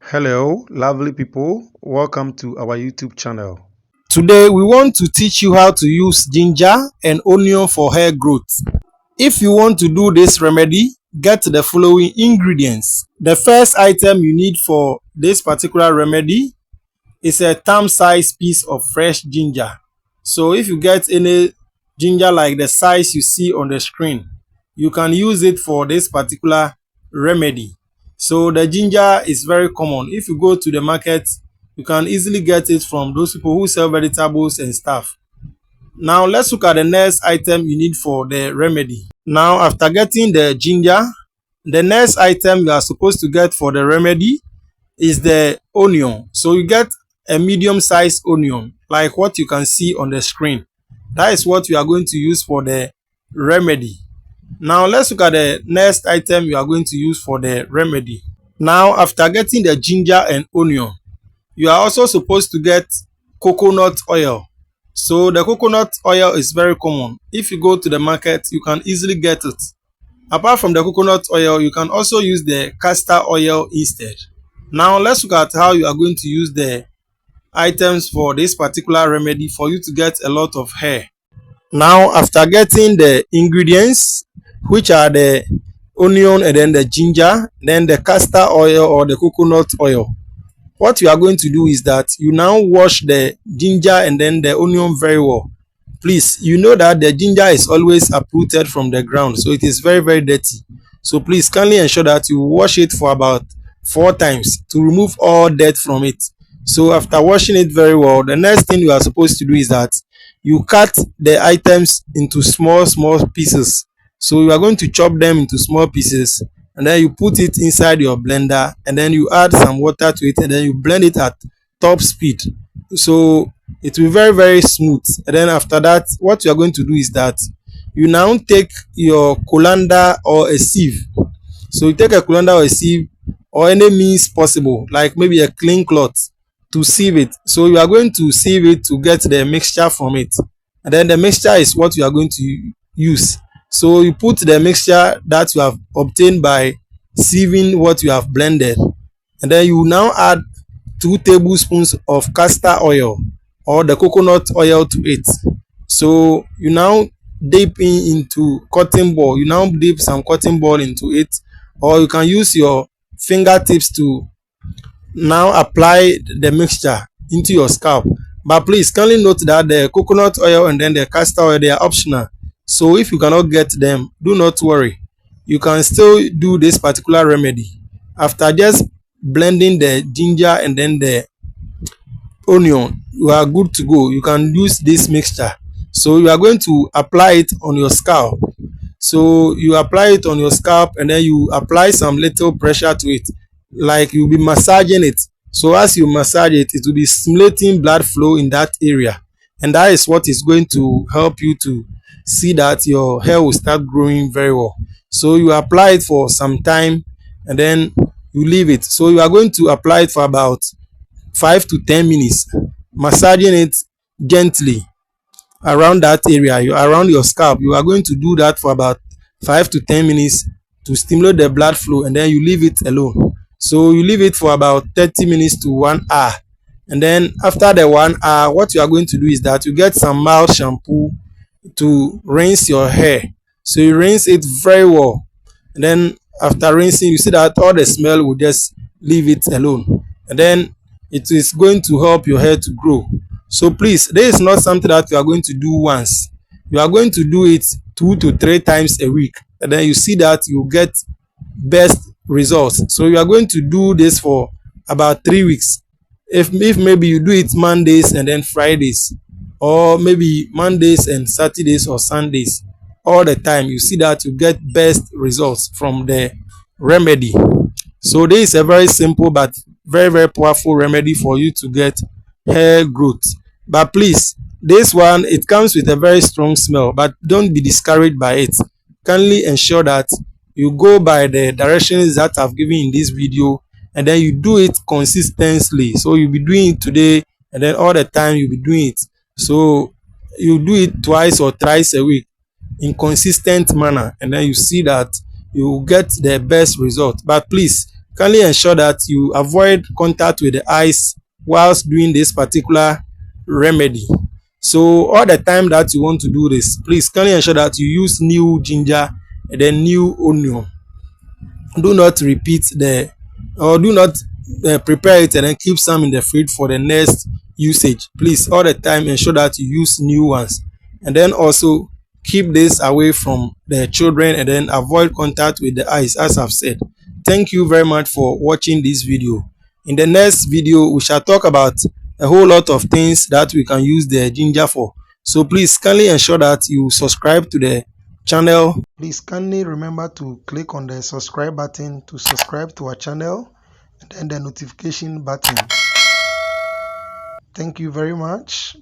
Hello, lovely people. Welcome to our YouTube channel. Today, we want to teach you how to use ginger and onion for hair growth. If you want to do this remedy, get the following ingredients. The first item you need for this particular remedy is a thumb-sized piece of fresh ginger. So if you get any ginger like the size you see on the screen, you can use it for this particular remedy. So the ginger is very common. If you go to the market, you can easily get it from those people who sell vegetables and stuff. Now let's look at the next item you need for the remedy. Now after getting the ginger, the next item you are supposed to get for the remedy is the onion. So you get a medium-sized onion like what you can see on the screen. That is what we are going to use for the remedy. Now let's look at the next item you are going to use for the remedy. Now after getting the ginger and onion, you are also supposed to get coconut oil. So the coconut oil is very common. If you go to the market, you can easily get it. Apart from the coconut oil, you can also use the castor oil instead. Now let's look at how you are going to use the items for this particular remedy for you to get a lot of hair. Now after getting the ingredients, which are the onion and then the ginger, then the castor oil or the coconut oil, what you are going to do is that you now wash the ginger and then the onion very well. Please, you know that the ginger is always uprooted from the ground, so it is very dirty. So please kindly ensure that you wash it for about 4 times to remove all dirt from it. So after washing it very well, the next thing you are supposed to do is that you cut the items into small pieces. So you are going to chop them into small pieces, and then you put it inside your blender, and then you add some water to it, and then you blend it at top speed. So it will be very smooth. And then after that, what you are going to do is that you now take your colander or a sieve. So you take a colander or a sieve or any means possible, like maybe a clean cloth, to sieve it. So you are going to sieve it to get the mixture from it, and then the mixture is what you are going to use. So you put the mixture that you have obtained by sieving what you have blended, and then you now add 2 tablespoons of castor oil or the coconut oil to it. So you now dip into cotton ball. You now dip some cotton ball into it, or you can use your fingertips to now apply the mixture into your scalp. But please kindly note that the coconut oil and then the castor oil, they are optional. So if you cannot get them, do not worry. You can still do this particular remedy. After just blending the ginger and then the onion, you are good to go. You can use this mixture. So you are going to apply it on your scalp. So you apply it on your scalp, and then you apply some little pressure to it, like you'll be massaging it. So as you massage it, it will be stimulating blood flow in that area, and that is what is going to help you to see that your hair will start growing very well. So you apply it for some time, and then you leave it. So you are going to apply it for about 5 to 10 minutes, massaging it gently around that area, around your scalp. You are going to do that for about 5 to 10 minutes to stimulate the blood flow, and then you leave it alone. So you leave it for about 30 minutes to 1 hour, and then after the 1 hour, what you are going to do is that you get some mild shampoo to rinse your hair. So you rinse it very well, and then after rinsing, you see that all the smell will just leave it alone, and then it is going to help your hair to grow. So please, this is not something that you are going to do once. You are going to do it 2 to 3 times a week, and then you see that you get best results. So you are going to do this for about 3 weeks. If maybe you do it Mondays and then Fridays, or maybe Mondays and Saturdays or Sundays, all the time, you see that you get best results from the remedy. So this is a very simple but very powerful remedy for you to get hair growth. But please, this one, it comes with a very strong smell, but don't be discouraged by it. Kindly ensure that you go by the directions that I've given in this video, and then you do it consistently. So you'll be doing it today, and then all the time you'll be doing it. So you do it twice or thrice a week in consistent manner, and then you see that you get the best result. But please kindly ensure that you avoid contact with the eyes whilst doing this particular remedy. So all the time that you want to do this, please kindly ensure that you use new ginger and then new onion. Do not repeat the, or do not prepare it and then keep some in the fridge for the next usage. Please all the time ensure that you use new ones, and then also keep this away from the children and then avoid contact with the eyes, as I've said. Thank you very much for watching this video. In the next video we shall talk about a whole lot of things that we can use the ginger for. So please kindly ensure that you subscribe to the channel. Please kindly remember to click on the subscribe button to subscribe to our channel, and then the notification button. Thank you very much.